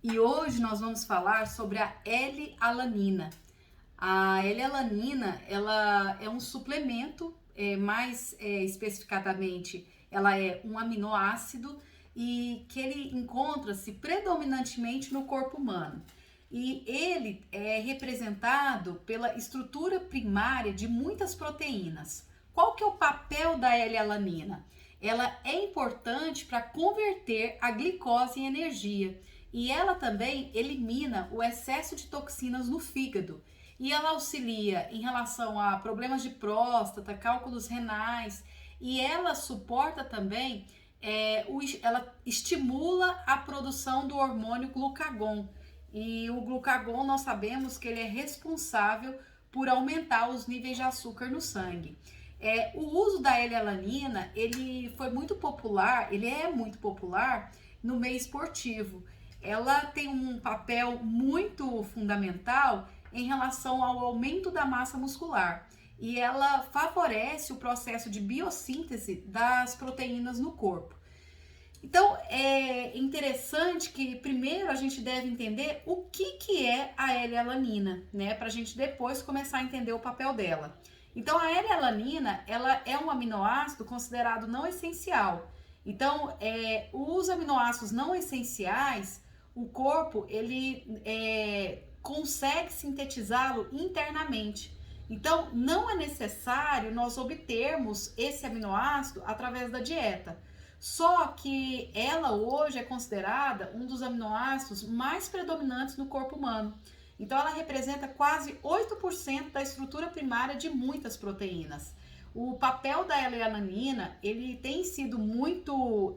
E hoje nós vamos falar sobre a L-alanina. A L-alanina, ela é um suplemento, mais especificadamente, ela é um aminoácido e que ele encontra-se predominantemente no corpo humano. E ele é representado pela estrutura primária de muitas proteínas. Qual que é o papel da L-alanina? Ela é importante para converter a glicose em energia e ela também elimina o excesso de toxinas no fígado. E ela auxilia em relação a problemas de próstata, cálculos renais e ela suporta também, ela estimula a produção do hormônio glucagon. E o glucagon nós sabemos que ele é responsável por aumentar os níveis de açúcar no sangue. O uso da L-alanina, ele foi muito popular, ele é muito popular no meio esportivo. Ela tem um papel muito fundamental em relação ao aumento da massa muscular e ela favorece o processo de biossíntese das proteínas no corpo. Então, é interessante que primeiro a gente deve entender o que é a L-alanina, né? Para a gente depois começar a entender o papel dela. Então, a L-alanina, ela é um aminoácido considerado não essencial. Então, os aminoácidos não essenciais, o corpo, ele consegue sintetizá-lo internamente. Então, não é necessário nós obtermos esse aminoácido através da dieta. Só que ela hoje é considerada um dos aminoácidos mais predominantes no corpo humano. Então ela representa quase 8% da estrutura primária de muitas proteínas. O papel da L-alanina, ele tem sido muito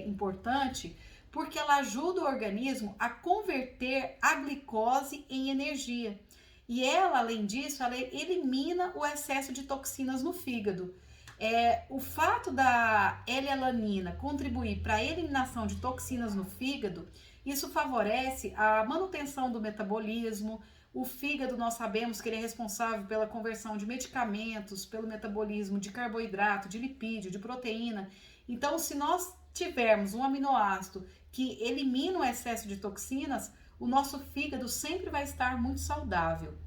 importante porque ela ajuda o organismo a converter a glicose em energia. E ela, além disso, ela elimina o excesso de toxinas no fígado. O fato da L-alanina contribuir para a eliminação de toxinas no fígado, isso favorece a manutenção do metabolismo. O fígado, nós sabemos que ele é responsável pela conversão de medicamentos, pelo metabolismo de carboidrato, de lipídio, de proteína. Então, se nós tivermos um aminoácido que elimina o excesso de toxinas, o nosso fígado sempre vai estar muito saudável.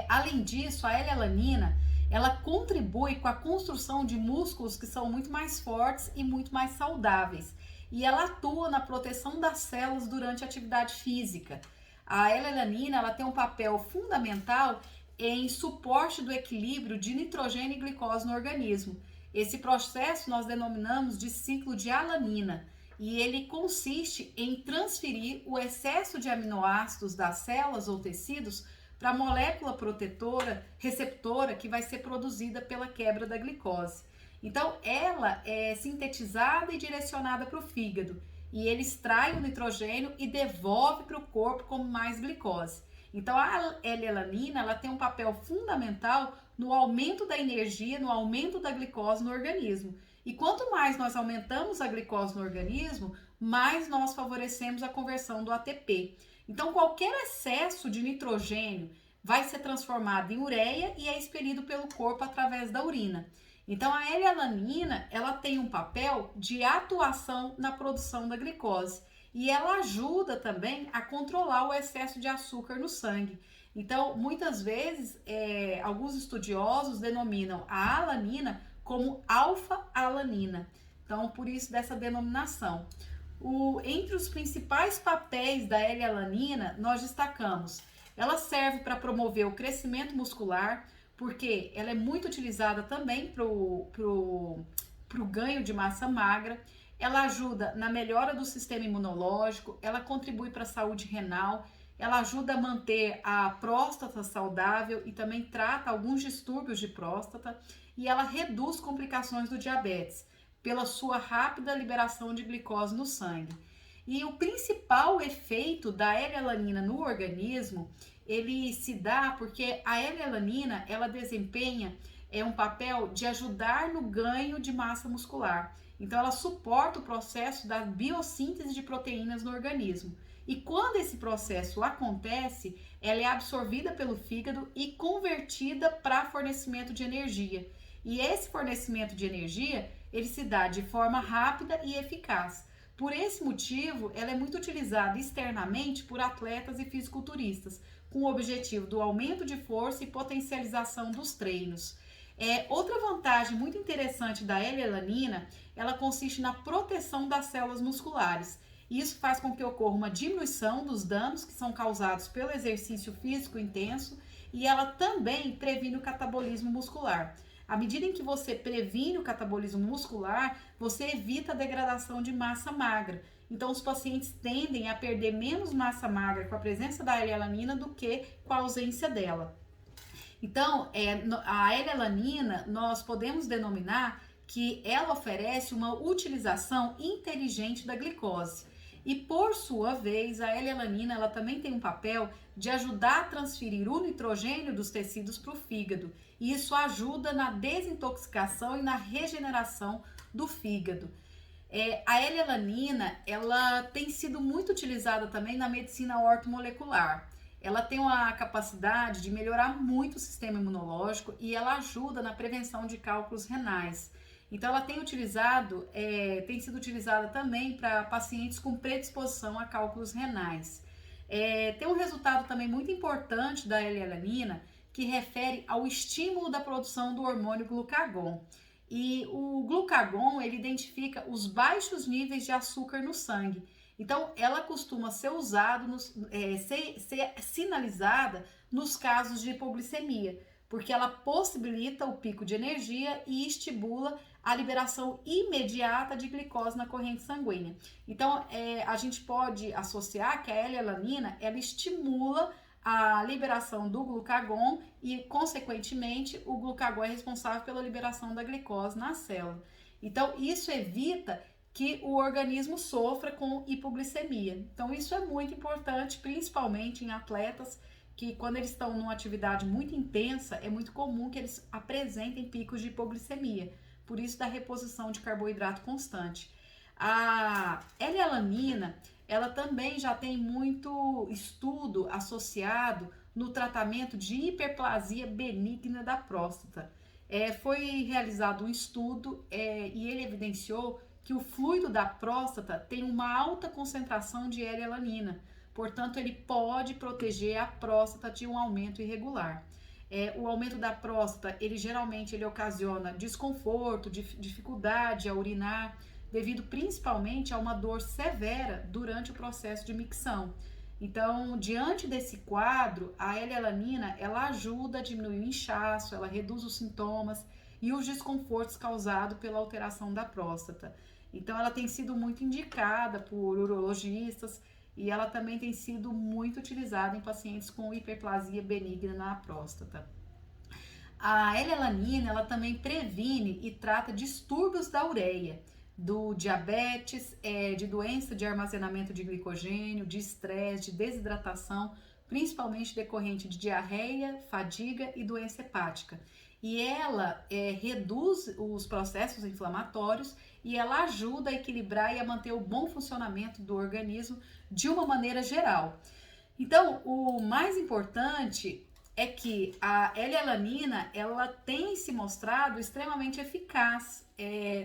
Além disso, a L-alanina, ela contribui com a construção de músculos que são muito mais fortes e muito mais saudáveis. E ela atua na proteção das células durante a atividade física. A L-alanina, ela tem um papel fundamental em suporte do equilíbrio de nitrogênio e glicose no organismo. Esse processo nós denominamos de ciclo de alanina e ele consiste em transferir o excesso de aminoácidos das células ou tecidos para a molécula protetora, receptora, que vai ser produzida pela quebra da glicose. Então, ela é sintetizada e direcionada para o fígado, e ele extrai o nitrogênio e devolve para o corpo como mais glicose. Então, a L-alanina, ela tem um papel fundamental no aumento da energia, no aumento da glicose no organismo. E quanto mais nós aumentamos a glicose no organismo, mais nós favorecemos a conversão do ATP. Então, qualquer excesso de nitrogênio vai ser transformado em ureia e é expelido pelo corpo através da urina. Então, a L-alanina, ela tem um papel de atuação na produção da glicose e ela ajuda também a controlar o excesso de açúcar no sangue. Então, muitas vezes, alguns estudiosos denominam a alanina como alfa-alanina. Então, por isso dessa denominação. Entre os principais papéis da L-alanina, nós destacamos: ela serve para promover o crescimento muscular, porque ela é muito utilizada também para o ganho de massa magra. Ela ajuda na melhora do sistema imunológico, ela contribui para a saúde renal, ela ajuda a manter a próstata saudável e também trata alguns distúrbios de próstata e ela reduz complicações do diabetes pela sua rápida liberação de glicose no sangue. E o principal efeito da L-alanina no organismo, ele se dá porque a L-alanina, ela desempenha um papel de ajudar no ganho de massa muscular. Então, ela suporta o processo da biossíntese de proteínas no organismo. E quando esse processo acontece, ela é absorvida pelo fígado e convertida para fornecimento de energia. E esse fornecimento de energia, ele se dá de forma rápida e eficaz, Por esse motivo, ela é muito utilizada externamente por atletas e fisiculturistas, com o objetivo do aumento de força e potencialização dos treinos. Outra vantagem muito interessante da L-alanina, ela consiste na proteção das células musculares. Isso faz com que ocorra uma diminuição dos danos que são causados pelo exercício físico intenso e ela também previne o catabolismo muscular. À medida em que você previne o catabolismo muscular, você evita a degradação de massa magra. Então, os pacientes tendem a perder menos massa magra com a presença da L-alanina do que com a ausência dela. Então, a L-alanina, nós podemos denominar que ela oferece uma utilização inteligente da glicose. E, por sua vez, a L-alanina ela também tem um papel de ajudar a transferir o nitrogênio dos tecidos para o fígado. E isso ajuda na desintoxicação e na regeneração do fígado. A L-alanina ela tem sido muito utilizada também na medicina ortomolecular. Ela tem uma capacidade de melhorar muito o sistema imunológico e ela ajuda na prevenção de cálculos renais. Então, ela tem sido utilizada também para pacientes com predisposição a cálculos renais. Tem um resultado também muito importante da L-alanina que refere ao estímulo da produção do hormônio glucagon. E o glucagon, ele identifica os baixos níveis de açúcar no sangue. Então, ela costuma ser usada, ser sinalizada nos casos de hipoglicemia, porque ela possibilita o pico de energia e estimula a liberação imediata de glicose na corrente sanguínea. Então, a gente pode associar que a L-alanina, ela estimula a liberação do glucagon e, consequentemente, o glucagon é responsável pela liberação da glicose na célula. Então, isso evita que o organismo sofra com hipoglicemia. Então, isso é muito importante, principalmente em atletas que, quando eles estão numa atividade muito intensa, é muito comum que eles apresentem picos de hipoglicemia. Por isso, da reposição de carboidrato constante. A L-alanina, ela também já tem muito estudo associado no tratamento de hiperplasia benigna da próstata. Foi realizado um estudo e ele evidenciou que o fluido da próstata tem uma alta concentração de L-alanina, portanto, ele pode proteger a próstata de um aumento irregular. O aumento da próstata, ele geralmente ocasiona desconforto, dificuldade a urinar, devido principalmente a uma dor severa durante o processo de micção. Então, diante desse quadro, a L-alanina, ela ajuda a diminuir o inchaço, ela reduz os sintomas e os desconfortos causados pela alteração da próstata. Então, ela tem sido muito indicada por urologistas e ela também tem sido muito utilizada em pacientes com hiperplasia benigna na próstata. A L-alanina, ela também previne e trata distúrbios da ureia, do diabetes, de doença de armazenamento de glicogênio, de estresse, de desidratação, principalmente decorrente de diarreia, fadiga e doença hepática. E ela reduz os processos inflamatórios e ela ajuda a equilibrar e a manter o bom funcionamento do organismo de uma maneira geral. Então, o mais importante é que a L-alanina, ela tem se mostrado extremamente eficaz.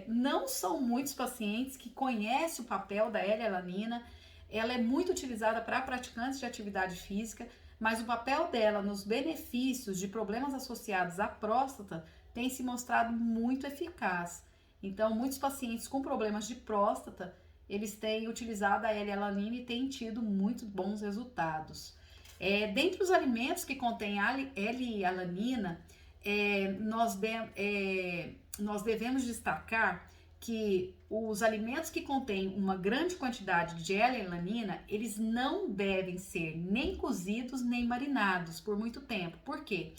Não são muitos pacientes que conhecem o papel da L-alanina. Ela é muito utilizada para praticantes de atividade física, mas o papel dela nos benefícios de problemas associados à próstata tem se mostrado muito eficaz. Então, muitos pacientes com problemas de próstata, eles têm utilizado a L-alanina e têm tido muito bons resultados. Dentre os alimentos que contêm L-alanina, nós devemos destacar que os alimentos que contêm uma grande quantidade de L-alanina, eles não devem ser nem cozidos nem marinados por muito tempo. Por quê?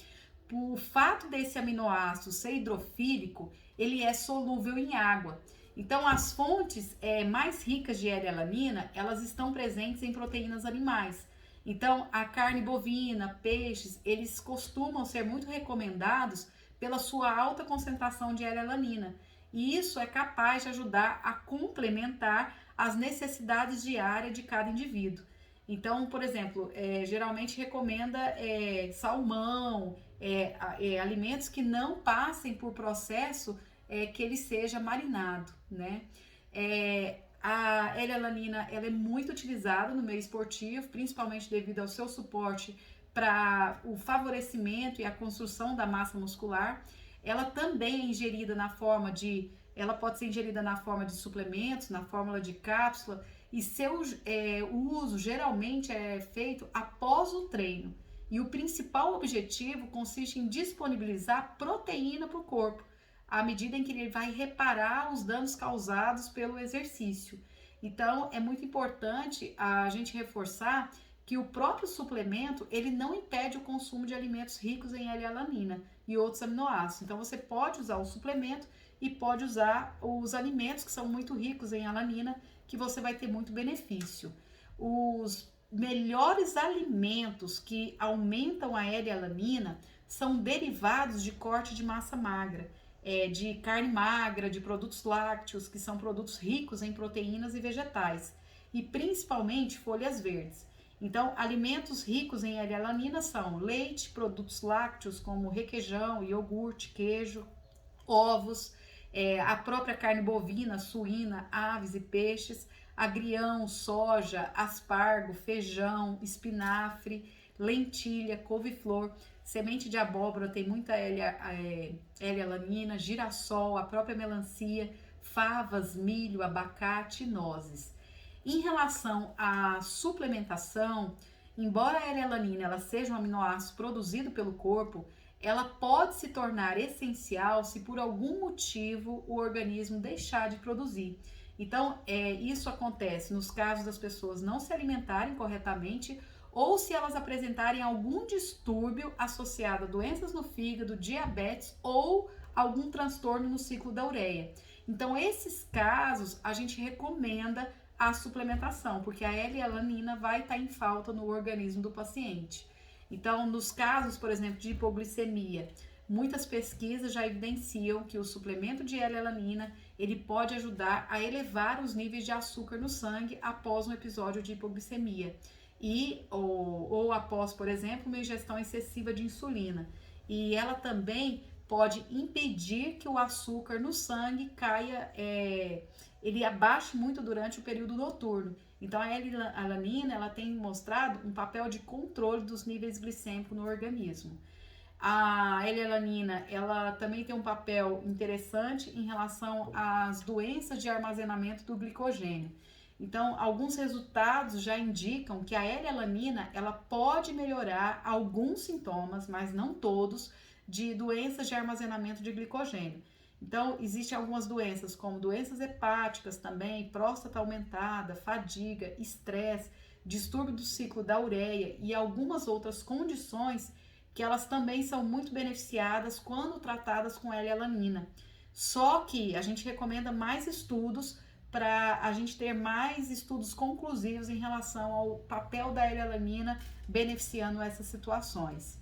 Por fato desse aminoácido ser hidrofílico, ele é solúvel em água. Então, as fontes mais ricas de L-alanina, elas estão presentes em proteínas animais. Então, a carne bovina, peixes, eles costumam ser muito recomendados pela sua alta concentração de L-alanina. E isso é capaz de ajudar a complementar as necessidades diárias de cada indivíduo. Então, por exemplo, geralmente recomenda salmão, alimentos que não passem por processo que ele seja marinado, né? A L-alanina, ela é muito utilizada no meio esportivo, principalmente devido ao seu suporte para o favorecimento e a construção da massa muscular. Ela também é ingerida ela pode ser ingerida na forma de suplementos, na fórmula de cápsula, e o uso geralmente é feito após o treino. E o principal objetivo consiste em disponibilizar proteína para o corpo, à medida em que ele vai reparar os danos causados pelo exercício. Então, é muito importante a gente reforçar que o próprio suplemento, ele não impede o consumo de alimentos ricos em L-alanina e outros aminoácidos. Então, você pode usar o suplemento e pode usar os alimentos que são muito ricos em alanina, que você vai ter muito benefício. Os melhores alimentos que aumentam a L-alanina são derivados de corte de massa magra, de carne magra, de produtos lácteos, que são produtos ricos em proteínas e vegetais, e principalmente folhas verdes. Então, alimentos ricos em L-alanina são leite, produtos lácteos como requeijão, iogurte, queijo, ovos, a própria carne bovina, suína, aves e peixes, agrião, soja, aspargo, feijão, espinafre, lentilha, couve-flor, semente de abóbora tem muita L-alanina, girassol, a própria melancia, favas, milho, abacate e nozes. Em relação à suplementação, embora a L-alanina ela seja um aminoácido produzido pelo corpo, ela pode se tornar essencial se por algum motivo o organismo deixar de produzir. Então, isso acontece nos casos das pessoas não se alimentarem corretamente ou se elas apresentarem algum distúrbio associado a doenças no fígado, diabetes ou algum transtorno no ciclo da ureia. Então, esses casos a gente recomenda a suplementação, porque a L-alanina vai estar em falta no organismo do paciente. Então, nos casos, por exemplo, de hipoglicemia, muitas pesquisas já evidenciam que o suplemento de L-alanina ele pode ajudar a elevar os níveis de açúcar no sangue após um episódio de hipoglicemia ou após, por exemplo, uma ingestão excessiva de insulina. E ela também pode impedir que o açúcar no sangue caia, ele abaixe muito durante o período noturno. Então, a L-alanina ela tem mostrado um papel de controle dos níveis glicêmicos no organismo. A L-alanina ela também tem um papel interessante em relação às doenças de armazenamento do glicogênio. Então, alguns resultados já indicam que a L-alanina ela pode melhorar alguns sintomas, mas não todos, de doenças de armazenamento de glicogênio. Então, existem algumas doenças, como doenças hepáticas também, próstata aumentada, fadiga, estresse, distúrbio do ciclo da ureia e algumas outras condições que elas também são muito beneficiadas quando tratadas com L-alanina. Só que a gente recomenda mais estudos para a gente ter mais estudos conclusivos em relação ao papel da L-alanina beneficiando essas situações.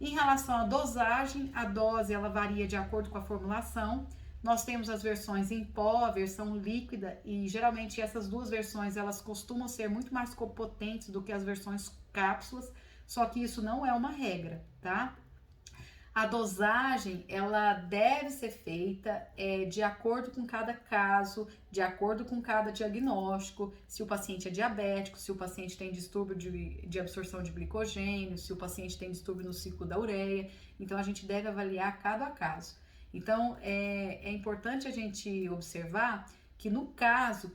Em relação à dosagem, a dose ela varia de acordo com a formulação. Nós temos as versões em pó, a versão líquida, e geralmente essas duas versões elas costumam ser muito mais potentes do que as versões cápsulas, só que isso não é uma regra, tá? A dosagem, ela deve ser feita de acordo com cada caso, de acordo com cada diagnóstico, se o paciente é diabético, se o paciente tem distúrbio de absorção de glicogênio, se o paciente tem distúrbio no ciclo da ureia. Então, a gente deve avaliar cada caso. Então, é importante a gente observar que no caso,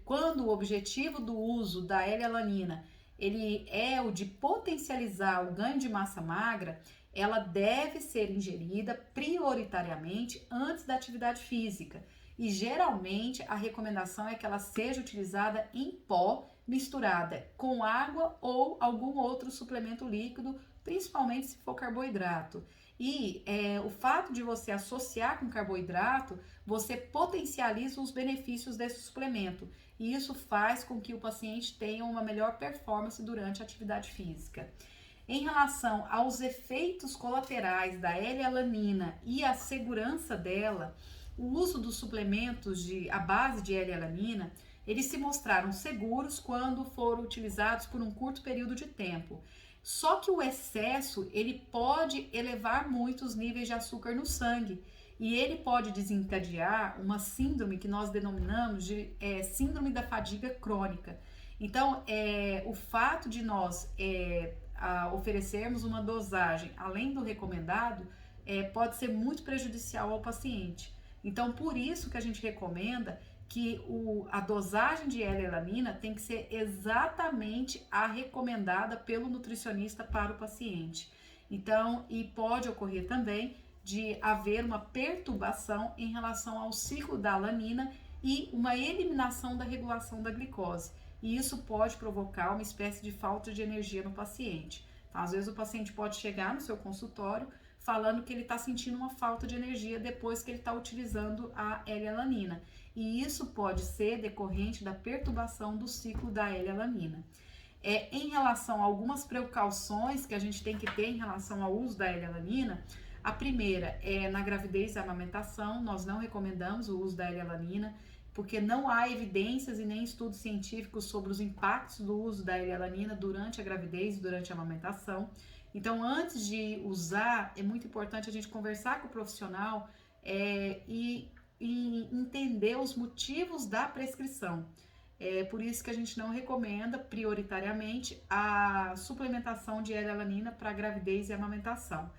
quando o objetivo do uso da L-alanina ele é o de potencializar o ganho de massa magra, ela deve ser ingerida prioritariamente antes da atividade física. E geralmente a recomendação é que ela seja utilizada em pó, misturada com água ou algum outro suplemento líquido, principalmente se for carboidrato. E o fato de você associar com carboidrato, você potencializa os benefícios desse suplemento. E isso faz com que o paciente tenha uma melhor performance durante a atividade física. Em relação aos efeitos colaterais da L-alanina e a segurança dela, o uso dos suplementos à base de L-alanina, eles se mostraram seguros quando foram utilizados por um curto período de tempo. Só que o excesso, ele pode elevar muito os níveis de açúcar no sangue. e ele pode desencadear uma síndrome que nós denominamos de síndrome da fadiga crônica. Então, o fato de nós oferecermos uma dosagem além do recomendado pode ser muito prejudicial ao paciente. Então, por isso que a gente recomenda que a dosagem de L-alanina tem que ser exatamente a recomendada pelo nutricionista para o paciente. Então, e pode ocorrer também de haver uma perturbação em relação ao ciclo da alanina e uma eliminação da regulação da glicose. E isso pode provocar uma espécie de falta de energia no paciente. Então, às vezes o paciente pode chegar no seu consultório falando que ele está sentindo uma falta de energia depois que ele está utilizando a L-alanina. E isso pode ser decorrente da perturbação do ciclo da L-alanina. Em relação a algumas precauções que a gente tem que ter em relação ao uso da L-alanina, a primeira é na gravidez e amamentação, nós não recomendamos o uso da L-alanina, porque não há evidências e nem estudos científicos sobre os impactos do uso da L-alanina durante a gravidez e durante a amamentação. Então, antes de usar, é muito importante a gente conversar com o profissional e entender os motivos da prescrição. É por isso que a gente não recomenda prioritariamente a suplementação de L-alanina para gravidez e amamentação.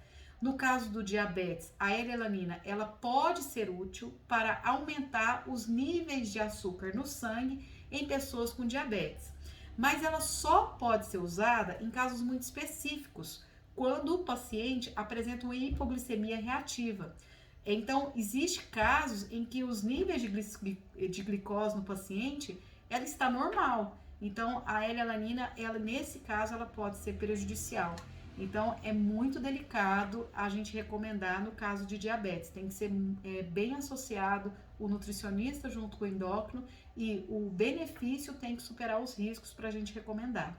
No caso do diabetes, a L-alanina ela pode ser útil para aumentar os níveis de açúcar no sangue em pessoas com diabetes, mas ela só pode ser usada em casos muito específicos, quando o paciente apresenta uma hipoglicemia reativa. Então, existem casos em que os níveis de glicose no paciente ela está normal. Então, a L-alanina, nesse caso, ela pode ser prejudicial. Então, é muito delicado a gente recomendar no caso de diabetes. Tem que ser bem associado o nutricionista junto com o endócrino e o benefício tem que superar os riscos para a gente recomendar.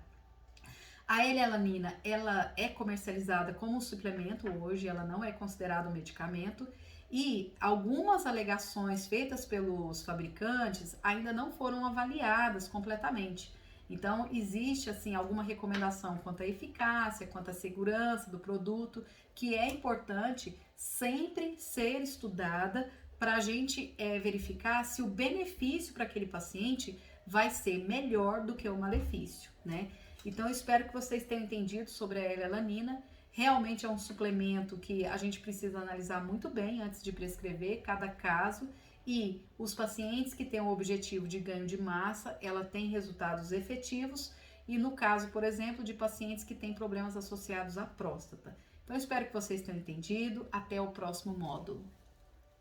A L-alanina, ela é comercializada como um suplemento hoje, ela não é considerada um medicamento e algumas alegações feitas pelos fabricantes ainda não foram avaliadas completamente. Então, existe assim alguma recomendação quanto à eficácia, quanto à segurança do produto, que é importante sempre ser estudada para a gente verificar se o benefício para aquele paciente vai ser melhor do que o malefício, né? Então, eu espero que vocês tenham entendido sobre a L-alanina. Realmente é um suplemento que a gente precisa analisar muito bem antes de prescrever cada caso. E os pacientes que têm o objetivo de ganho de massa, ela tem resultados efetivos. E no caso, por exemplo, de pacientes que têm problemas associados à próstata. Então, eu espero que vocês tenham entendido. Até o próximo módulo.